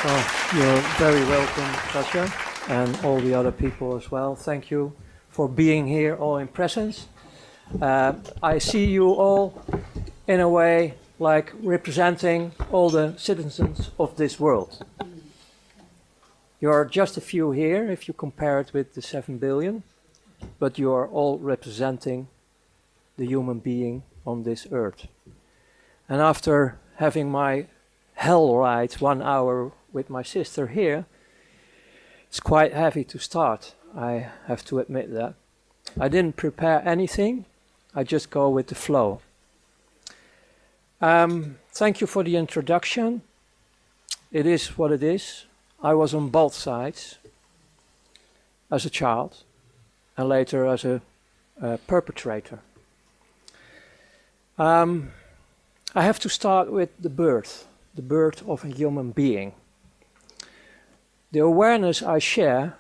Well, you're very welcome, Sasha, and all the other people as well. Thank you for being here, all in presence. I see you all, in a way, like representing all the citizens of this world. You're just a few here, if you compare it with the 7 billion, but you are all representing the human being on this earth. And after having my hell ride 1 hour with my sister here, it's quite heavy to start, I have to admit that. I didn't prepare anything, I just go with the flow. Thank you for the introduction. It is what it is. I was on both sides, as a child, and later as a perpetrator. I have to start with the birth of a human being. The awareness I share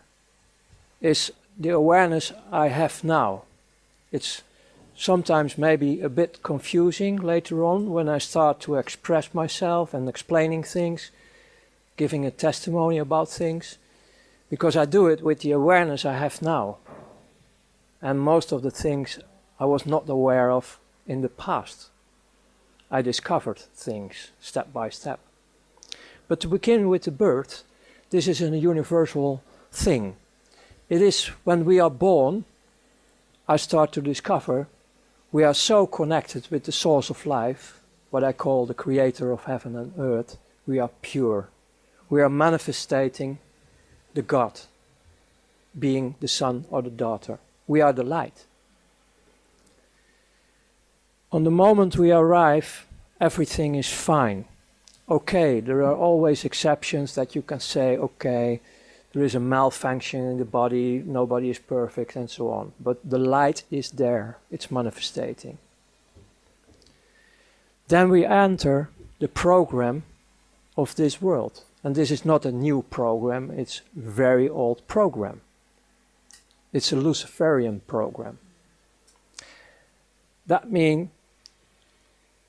is the awareness I have now. It's sometimes maybe a bit confusing later on when I start to express myself and explaining things, giving a testimony about things, because I do it with the awareness I have now. And most of the things I was not aware of in the past. I discovered things step by step. But to begin with the birth, this is a universal thing. It is when we are born, I start to discover we are so connected with the source of life, what I call the creator of heaven and earth. We are pure. We are manifesting the God, being the son or the daughter. We are the light. On the moment we arrive, everything is fine. Okay, there are always exceptions that you can say, okay, there is a malfunction in the body, nobody is perfect, and so on. But the light is there, it's manifesting. Then we enter the program of this world. And this is not a new program, it's a very old program. It's a Luciferian program. That means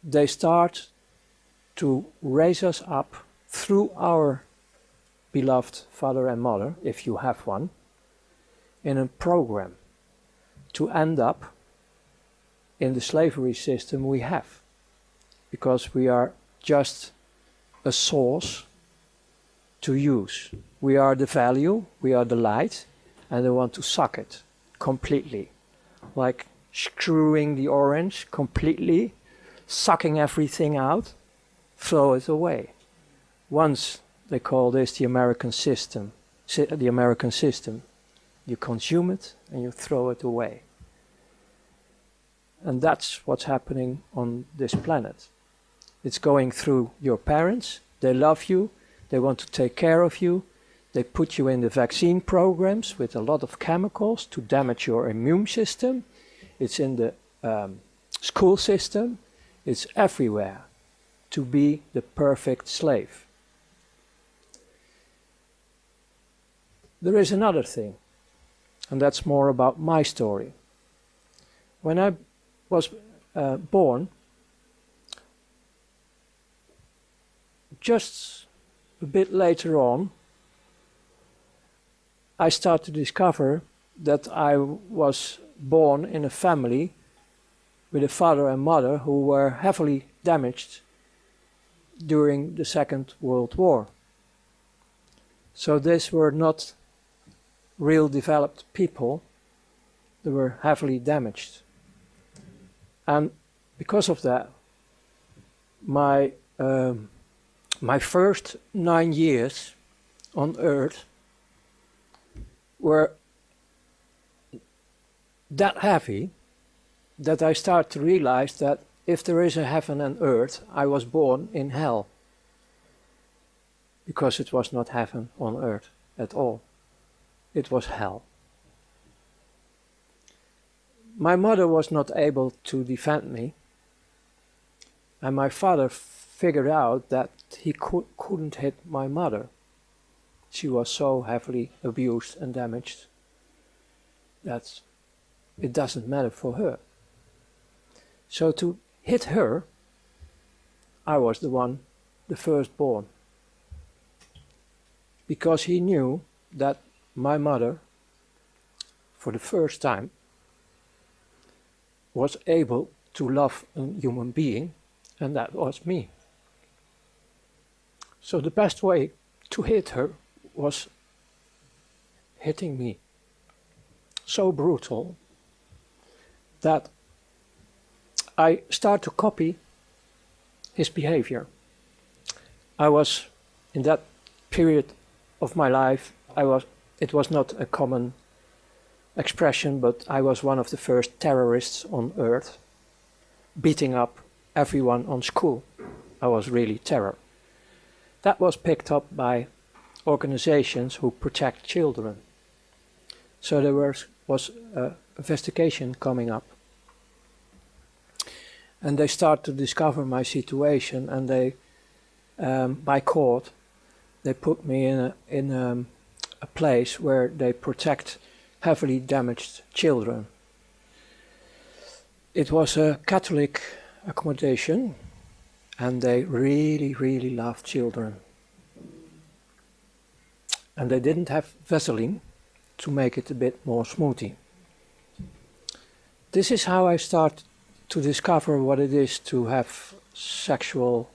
they start to raise us up through our beloved father and mother, if you have one, in a program to end up in the slavery system we have. Because we are just a source to use. We are the value, we are the light, and they want to suck it completely. Like screwing the orange completely, sucking everything out, throw it away. Once they call this the American system. You consume it and you throw it away. And that's what's happening on this planet. It's going through your parents, they love you, they want to take care of you, they put you in the vaccine programs with a lot of chemicals to damage your immune system. It's in the school system, it's everywhere to be the perfect slave. There is another thing, and that's more about my story. When I was born, just a bit later on, I started to discover that I was born in a family with a father and mother who were heavily damaged during the Second World War. So these were not real developed people, they were heavily damaged. And because of that, my first 9 years on earth were that heavy that I start to realize that if there is a heaven and earth, I was born in hell. Because it was not heaven on earth at all. It was hell. My mother was not able to defend me. And my father figured out that he couldn't hit my mother. She was so heavily abused and damaged that it doesn't matter for her. So to hit her, I was the firstborn. because he knew that my mother, for the first time, was able to love a human being, and that was me. So the best way to hit her was hitting me. So brutal that I start to copy his behavior. I was, in that period of my life, it was not a common expression, but I was one of the first terrorists on earth, beating up everyone on school. I was really terror. That was picked up by organizations who protect children. So there was an investigation coming up. And they start to discover my situation, and they, by court, they put me in a place where they protect heavily damaged children. It was a Catholic accommodation, and they really, really loved children. And they didn't have Vaseline to make it a bit more smoothie. This is how I start to discover what it is to have sexual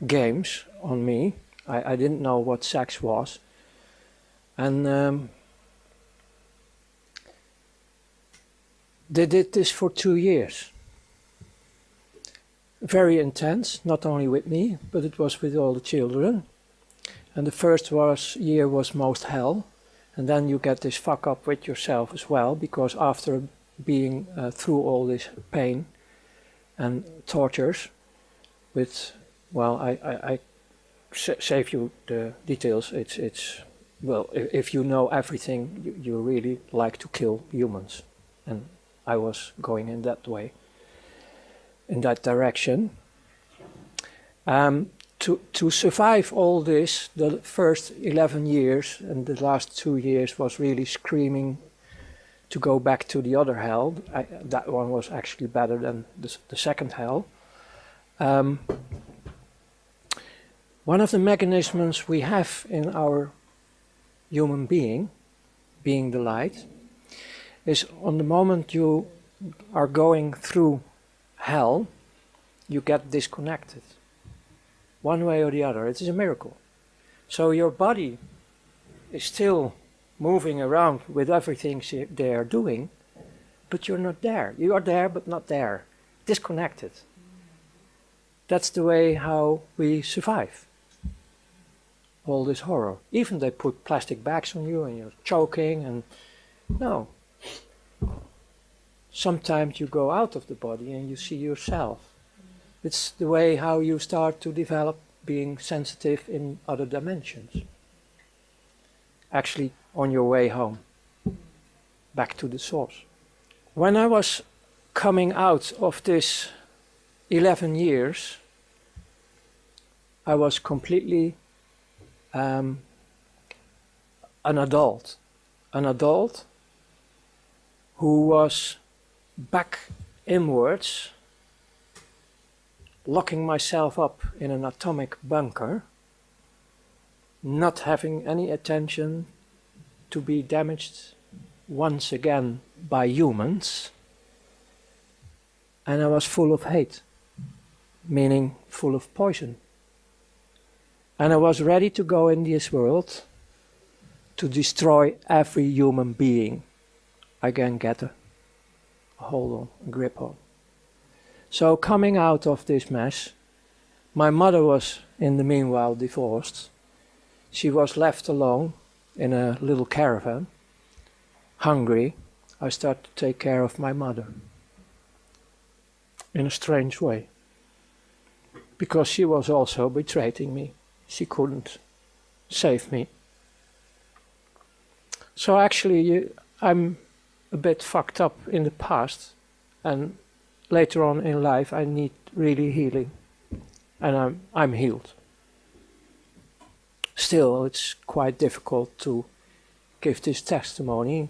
games on me. I didn't know what sex was. And they did this for 2 years. Very intense, not only with me, but it was with all the children. And the first year was most hell. And then you get this fuck up with yourself as well, because after being through all this pain and tortures with, well, I save you the details. It's well, if you know everything, you really like to kill humans. And I was going in that way, in that direction. To survive all this, the first 11 years and the last 2 years was really screaming to go back to the other hell. That one was actually better than the second hell. One of the mechanisms we have in our human being the light, is on the moment you are going through hell, you get disconnected. One way or the other. It is a miracle. So your body is still moving around with everything they are doing, but you're not there. You are there, but not there. Disconnected. That's the way how we survive all this horror. Even they put plastic bags on you and you're choking, and no. Sometimes you go out of the body and you see yourself. It's the way how you start to develop being sensitive in other dimensions. Actually, on your way home, back to the source. When I was coming out of this 11 years, I was completely an adult. An adult who was back inwards, locking myself up in an atomic bunker, not having any attention to be damaged once again by humans, and I was full of hate, meaning full of poison. And I was ready to go in this world to destroy every human being I can get a hold on, a grip on. So coming out of this mess, my mother was in the meanwhile divorced. She was left alone in a little caravan, hungry. I started to take care of my mother in a strange way, because she was also betraying me. She couldn't save me. So actually I'm a bit fucked up in the past, and later on in life I need really healing, and I'm healed. Still, it's quite difficult to give this testimony.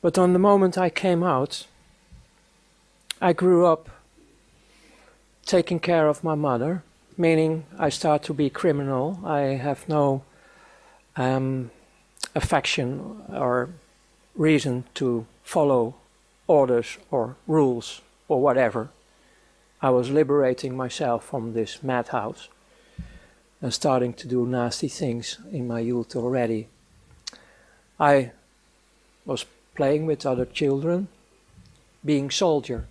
But on the moment I came out, I grew up taking care of my mother, meaning I start to be criminal. I have no affection or reason to follow orders or rules or whatever. I was liberating myself from this madhouse and starting to do nasty things in my youth already. I was playing with other children, being soldier,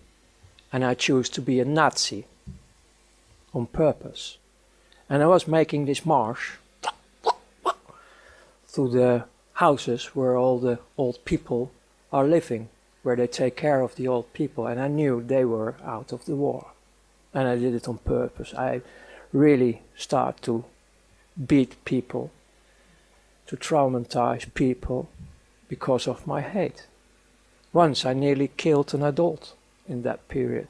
and I chose to be a Nazi on purpose. And I was making this march through the houses where all the old people are living, where they take care of the old people, and I knew they were out of the war. And I did it on purpose. I really start to beat people, to traumatize people because of my hate. Once I nearly killed an adult in that period.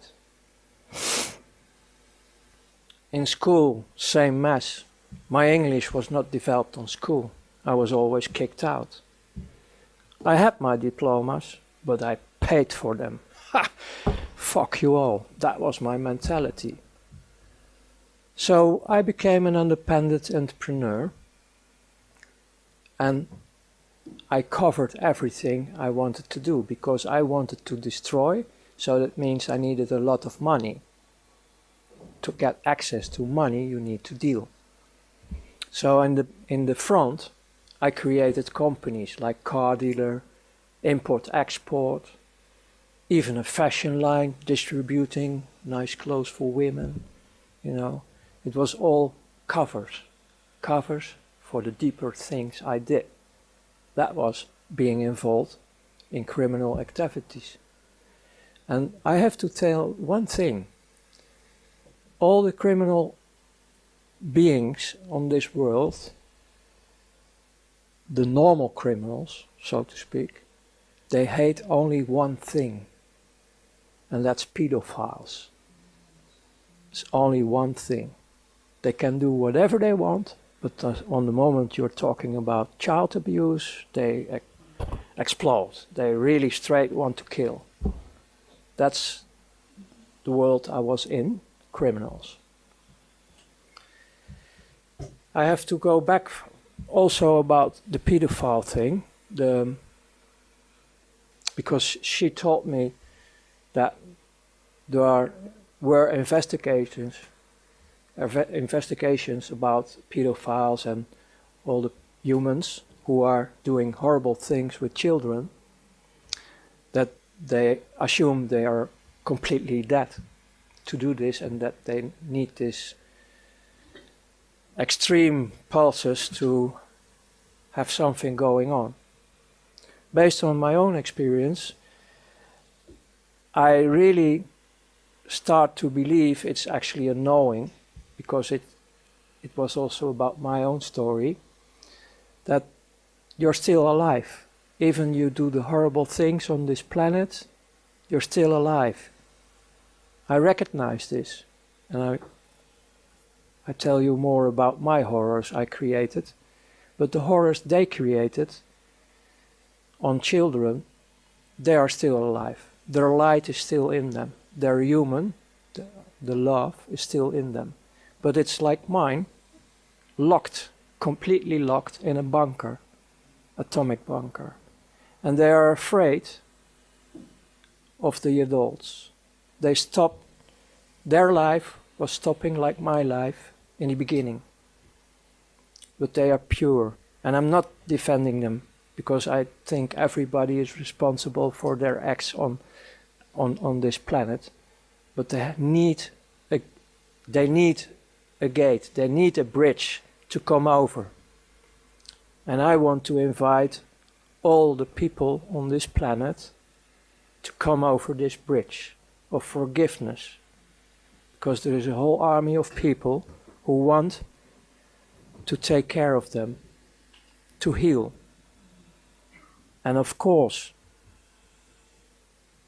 In school, same mess. My English was not developed on school. I was always kicked out. I had my diplomas, but I paid for them. Ha! Fuck you all. That was my mentality. So I became an independent entrepreneur, and I covered everything I wanted to do because I wanted to destroy, so that means I needed a lot of money. To get access to money, you need to deal. So in the front, I created companies like car dealer, import-export, even a fashion line distributing nice clothes for women. You know, it was all covers for the deeper things I did. That was being involved in criminal activities. And I have to tell one thing. All the criminal beings on this world, the normal criminals, so to speak, they hate only one thing, and that's pedophiles. It's only one thing. They can do whatever they want, but on the moment you're talking about child abuse, they explode. They really straight want to kill. That's the world I was in, criminals. I have to go back also about the pedophile thing, because she told me that there were investigations about pedophiles and all the humans who are doing horrible things with children, that they assume they are completely dead to do this, and that they need this extreme pulses to have something going on. Based on my own experience, I really start to believe it's actually a knowing, because it was also about my own story, that you're still alive. Even you do the horrible things on this planet, you're still alive. I recognize this, and I tell you more about my horrors I created, but the horrors they created on children, they are still alive. Their light is still in them. They're human, the love is still in them. But it's like mine, locked, completely locked in a bunker, atomic bunker. And they are afraid of the adults. They stopped, their life was stopping like my life in the beginning. But they are pure, and I'm not defending them, because I think everybody is responsible for their acts on this planet. But they need a gate, they need a bridge to come over. And I want to invite all the people on this planet to come over this bridge of forgiveness. Because there is a whole army of people who want to take care of them, to heal. And of course,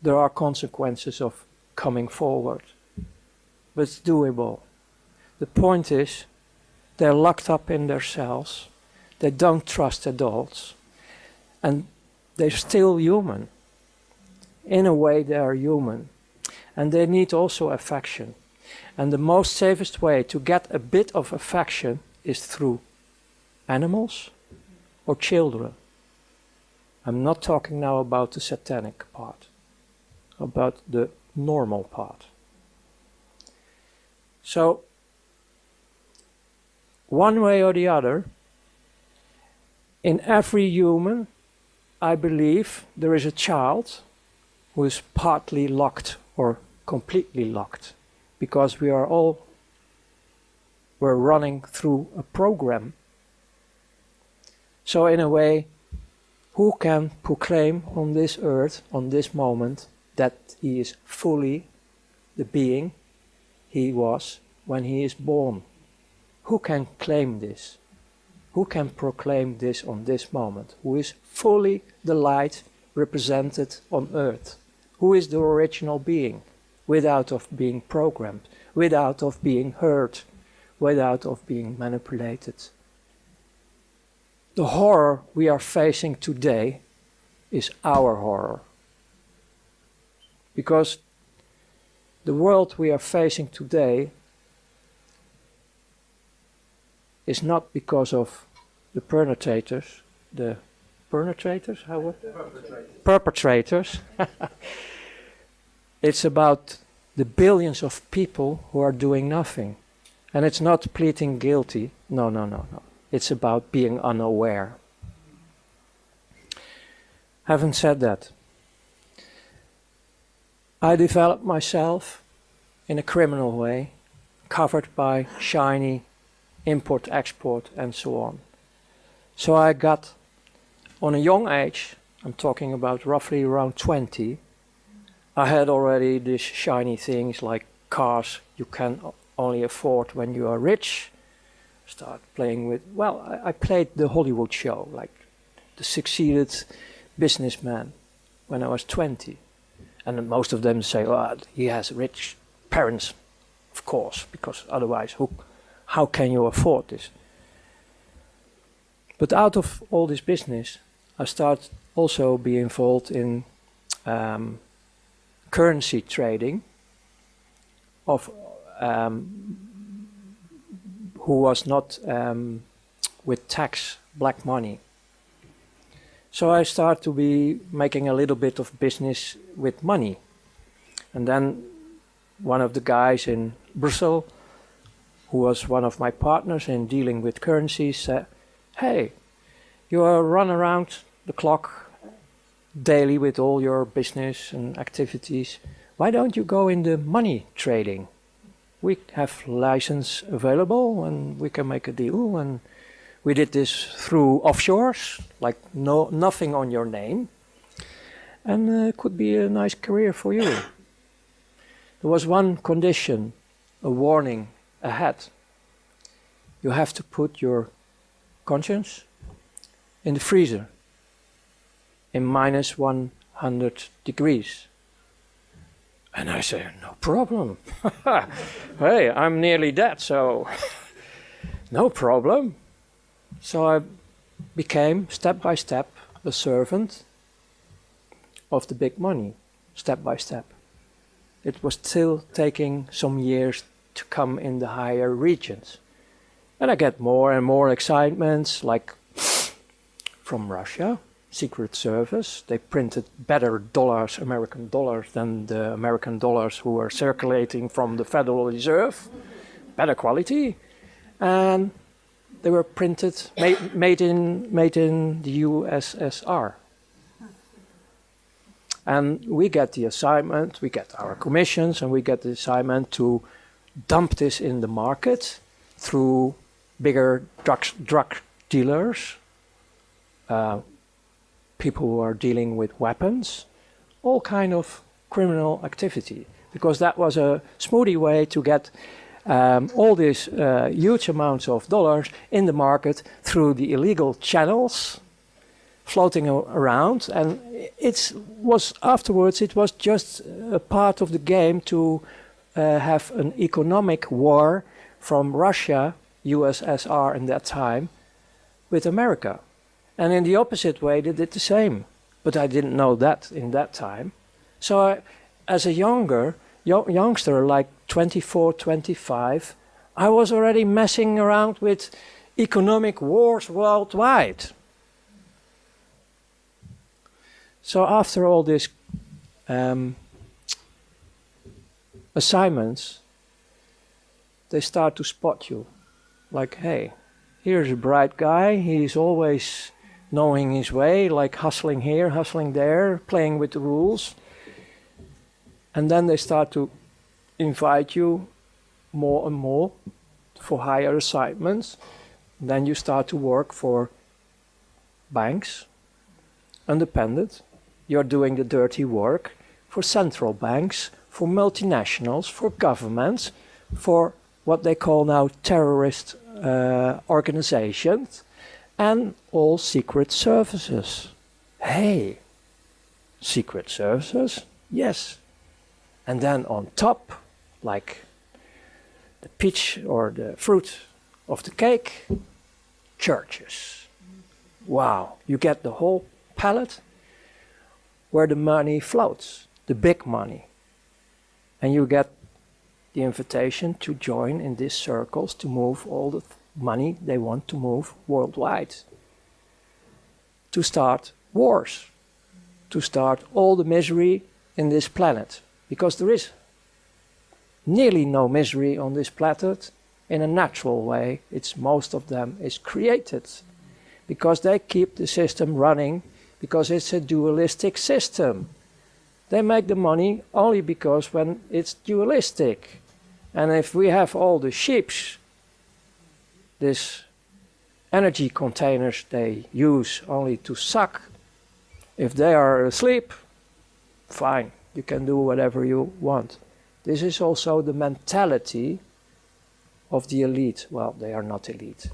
there are consequences of coming forward, but it's doable. The point is, they're locked up in their cells, they don't trust adults, and they're still human. In a way, they are human, and they need also affection. And the most safest way to get a bit of affection is through animals or children. I'm not talking now about the satanic part, about the normal part. So, one way or the other, in every human, I believe there is a child who is partly locked or completely locked, because we're running through a program. So in a way, who can proclaim on this earth, on this moment, that he is fully the being he was when he is born? Who can claim this? Who can proclaim this on this moment? Who is fully the light represented on earth? Who is the original being, without of being programmed, without of being hurt, without of being manipulated? The horror we are facing today is our horror. Because the world we are facing today is not because of the perpetrators, perpetrators. It's about the billions of people who are doing nothing. And it's not pleading guilty. No. It's about being unaware. Having said that, I developed myself in a criminal way, covered by shiny import, export, and so on. So I got, on a young age, I'm talking about roughly around 20, I had already these shiny things like cars you can only afford when you are rich. Start playing with, well, I played the Hollywood show, like the succeeded businessman when I was 20. And most of them say, oh, he has rich parents, of course, because otherwise how can you afford this? But out of all this business, I started also be involved in currency trading of who was not with tax, black money. So I started to be making a little bit of business with money. And then one of the guys in Brussels, who was one of my partners in dealing with currencies, said, hey, you run around the clock daily with all your business and activities. Why don't you go in the money trading? We have license available and we can make a deal. And we did this through offshores, like nothing on your name. And it could be a nice career for you. There was one condition, a warning ahead. You have to put your conscience in the freezer in minus 100 degrees. And I say, no problem. Hey, I'm nearly dead, so no problem. So I became, step by step, a servant of the big money, step by step. It was still taking some years to come in the higher regions. And I get more and more excitements, like from Russia, Secret Service. They printed better dollars, American dollars, than the American dollars who were circulating from the Federal Reserve. Better quality. And they were printed, made in the USSR. And we get the assignment, we get our commissions, and we get the assignment to dump this in the market through bigger drug dealers, people who are dealing with weapons, all kind of criminal activity. Because that was a smoothie way to get all these huge amounts of dollars in the market through the illegal channels floating around. And afterwards it was just a part of the game to have an economic war from Russia, USSR in that time, with America. And in the opposite way they did the same. But I didn't know that in that time. So as a younger youngster, like 24, 25, I was already messing around with economic wars worldwide. So after all these assignments, they start to spot you. Like, hey, here's a bright guy, he's always knowing his way, like hustling here, hustling there, playing with the rules. And then they start to invite you more and more for higher assignments. Then you start to work for banks, independent. You're doing the dirty work for central banks, for multinationals, for governments, for what they call now terrorist organizations, and all secret services. Hey, secret services? Yes. And then on top, like the peach or the fruit of the cake, churches. Wow, you get the whole palette where the money floats, the big money. And you get the invitation to join in these circles to move all the money they want to move worldwide. To start wars, to start all the misery in this planet. Because there is nearly no misery on this planet in a natural way. Most of them is created. Because they keep the system running, because it's a dualistic system. They make the money only because when it's dualistic. And if we have all the ships, these energy containers they use only to suck, if they are asleep, fine, you can do whatever you want. This is also the mentality of the elite. Well, they are not elite.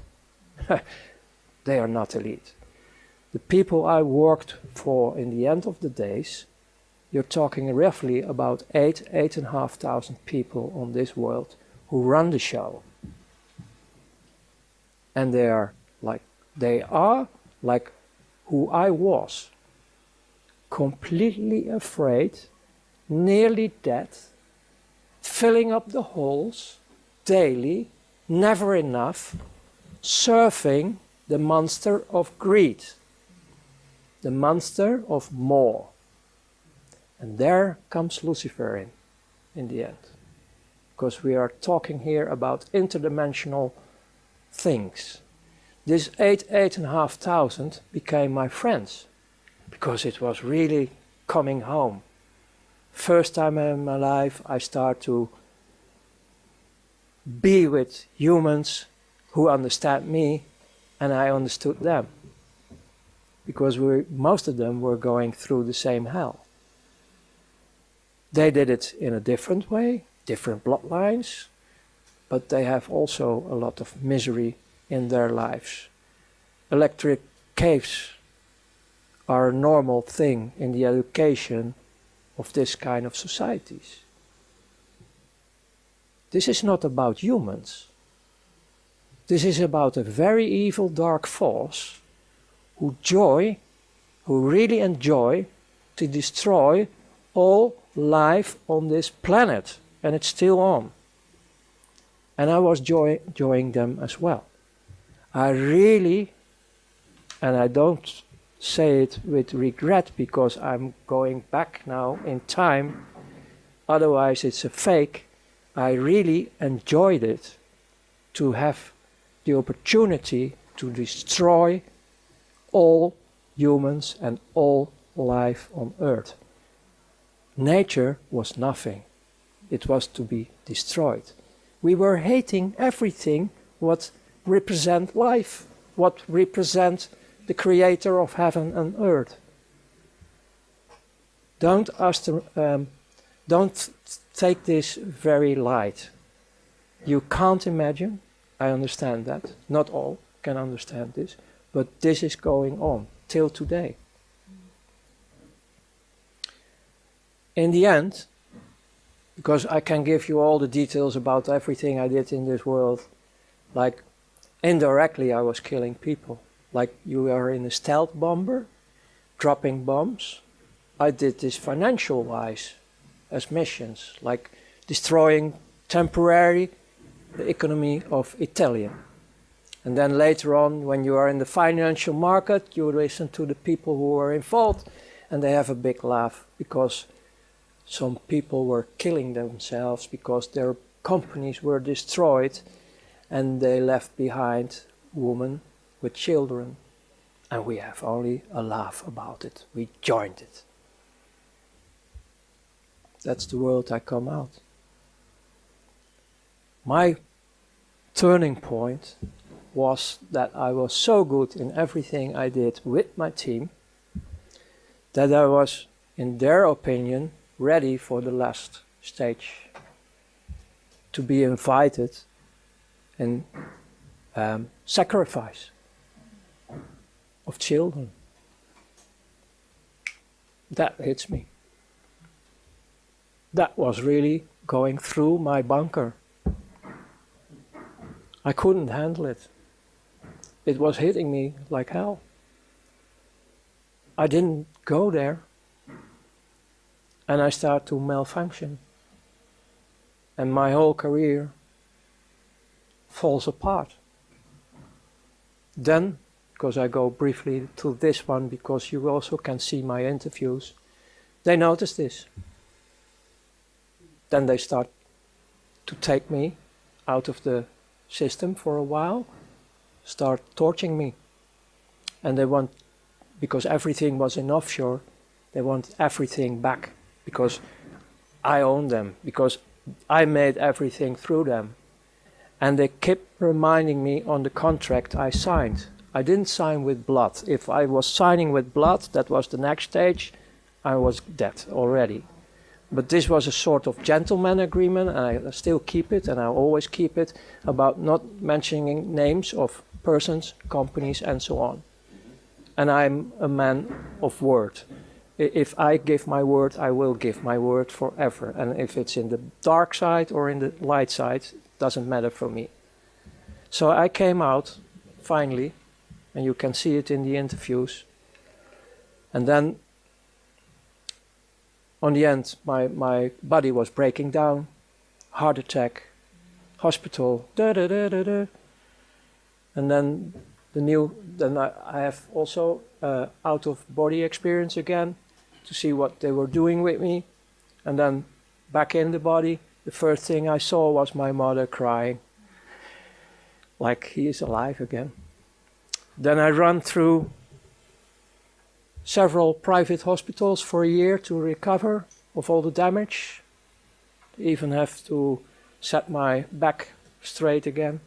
They are not elite. The people I worked for in the end of the days, you're talking roughly about 8,500 people on this world who run the show. And they are like who I was. Completely afraid, nearly dead, filling up the holes daily, never enough, surfing the monster of greed, the monster of more. And there comes Lucifer in the end. Because we are talking here about interdimensional things. This 8,500 became my friends. Because it was really coming home. First time in my life I start to be with humans who understand me and I understood them. Because most of them were going through the same hell. They did it in a different way, different bloodlines, but they have also a lot of misery in their lives. Electric caves are a normal thing in the education of this kind of societies. This is not about humans. This is about a very evil dark force who really enjoy to destroy all life on this planet, and it's still on. And I was enjoying them as well. I really, and I don't say it with regret because I'm going back now in time, otherwise it's a fake, I really enjoyed it to have the opportunity to destroy all humans and all life on earth. Nature was nothing. It was to be destroyed. We were hating everything what represent life, what represent the creator of heaven and earth. Don't take this very light. You can't imagine, I understand that, not all can understand this, but this is going on till today. In the end, because I can give you all the details about everything I did in this world, like indirectly I was killing people. Like you are in a stealth bomber, dropping bombs. I did this financial-wise as missions, like destroying temporarily the economy of Italian. And then later on, when you are in the financial market, you listen to the people who are involved, and they have a big laugh because some people were killing themselves because their companies were destroyed and they left behind women with children. And we have only a laugh about it. We joined it. That's the world I come out. My turning point was that I was so good in everything I did with my team that I was, in their opinion, ready for the last stage, to be invited in sacrifice of children. That hits me. That was really going through my bunker. I couldn't handle it. It was hitting me like hell. I didn't go there. And I started to malfunction. And my whole career falls apart. Then, because I go briefly to this one, because you also can see my interviews, they notice this. Then they start to take me out of the system for a while, start torturing me. And they want, because everything was in offshore, they want everything back, because I own them, because I made everything through them. And they kept reminding me on the contract I signed. I didn't sign with blood. If I was signing with blood, that was the next stage, I was dead already. But this was a sort of gentleman agreement, and I still keep it, and I always keep it, about not mentioning names of persons, companies, and so on. And I'm a man of word. If I give my word, I will give my word forever. And if it's in the dark side or in the light side, it doesn't matter for me. So I came out, finally, and you can see it in the interviews. And then, on the end, my body was breaking down, heart attack, hospital, da-da-da-da-da. And then I have also out-of-body experience again, to see what they were doing with me. And then back in the body, the first thing I saw was my mother crying, like he is alive again. Then I ran through several private hospitals for a year to recover of all the damage. Even have to set my back straight again.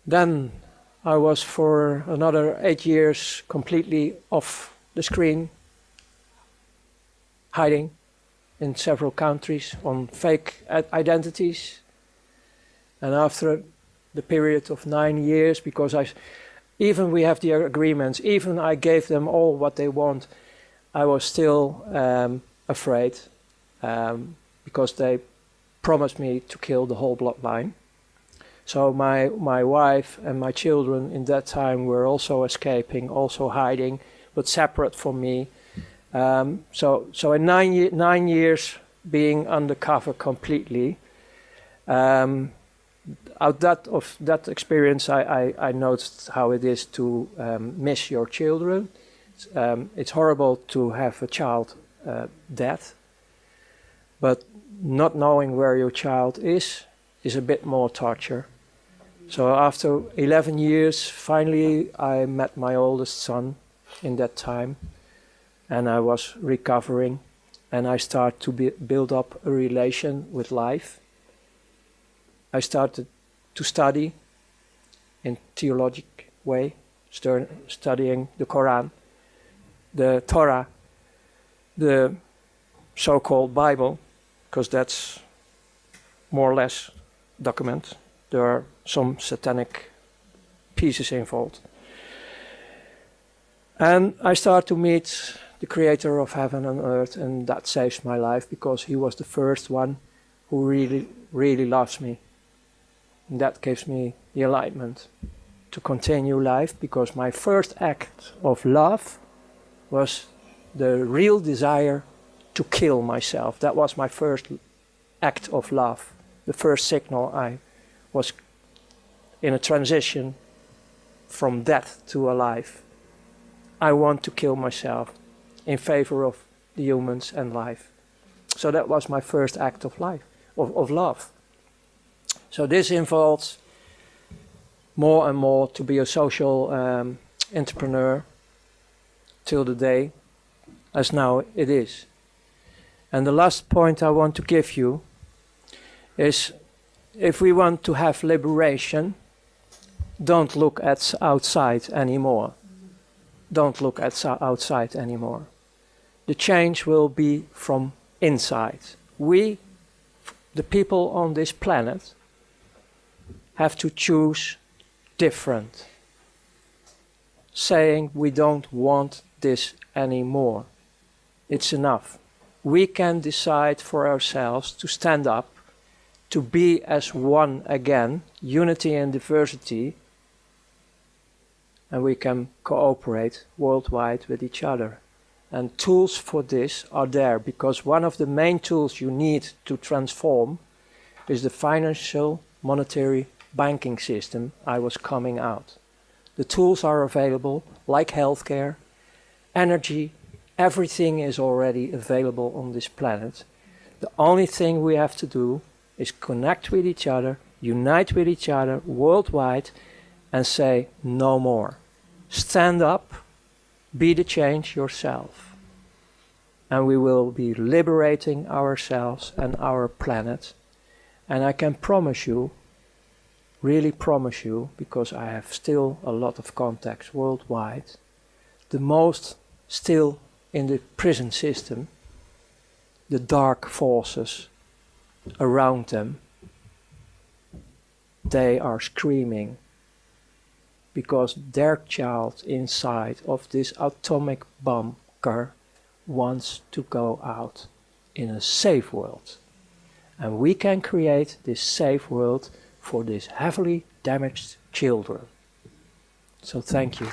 Then I was for another 8 years completely off the screen, hiding in several countries on fake identities. And after the period of 9 years, because even we have the agreements, even I gave them all what they want, I was still afraid, because they promised me to kill the whole bloodline. So my wife and my children in that time were also escaping, also hiding, but separate from me. So in 9 years being undercover completely, of that experience, I noticed how it is to miss your children. It's horrible to have a child dead, but not knowing where your child is a bit more torture. So after 11 years, finally I met my oldest son in that time, and I was recovering, and I started to build up a relation with life. I started to study in theologic way, studying the Quran, the Torah, the so-called Bible, because that's more or less document. There are some satanic pieces involved. And I started to meet the creator of heaven and earth, and that saves my life, because he was the first one who really, really loves me. And that gives me the enlightenment to continue life, because my first act of love was the real desire to kill myself. That was my first act of love, the first signal I was in a transition from death to alive. I want to kill myself in favor of the humans and life. So that was my first act of life, of love. So this involves more and more to be a social entrepreneur till the day as now it is. And the last point I want to give you is, if we want to have liberation, don't look at outside anymore. Don't look at outside anymore. The change will be from inside. We, the people on this planet, have to choose different, saying we don't want this anymore. It's enough. We can decide for ourselves to stand up, to be as one again, unity and diversity, and we can cooperate worldwide with each other. And tools for this are there, because one of the main tools you need to transform is the financial, monetary, banking system I was coming out. The tools are available, like healthcare, energy, everything is already available on this planet. The only thing we have to do is connect with each other, unite with each other worldwide, and say no more. Stand up, be the change yourself. And we will be liberating ourselves and our planet. And I can promise you, really promise you, because I have still a lot of contacts worldwide, the most still in the prison system, the dark forces around them, they are screaming because their child inside of this atomic bunker wants to go out in a safe world. And we can create this safe world for these heavily damaged children. So thank you.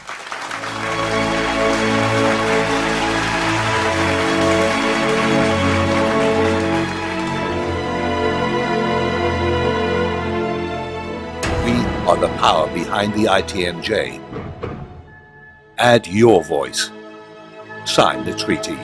We are the power behind the ITNJ. Add your voice. Sign the treaty.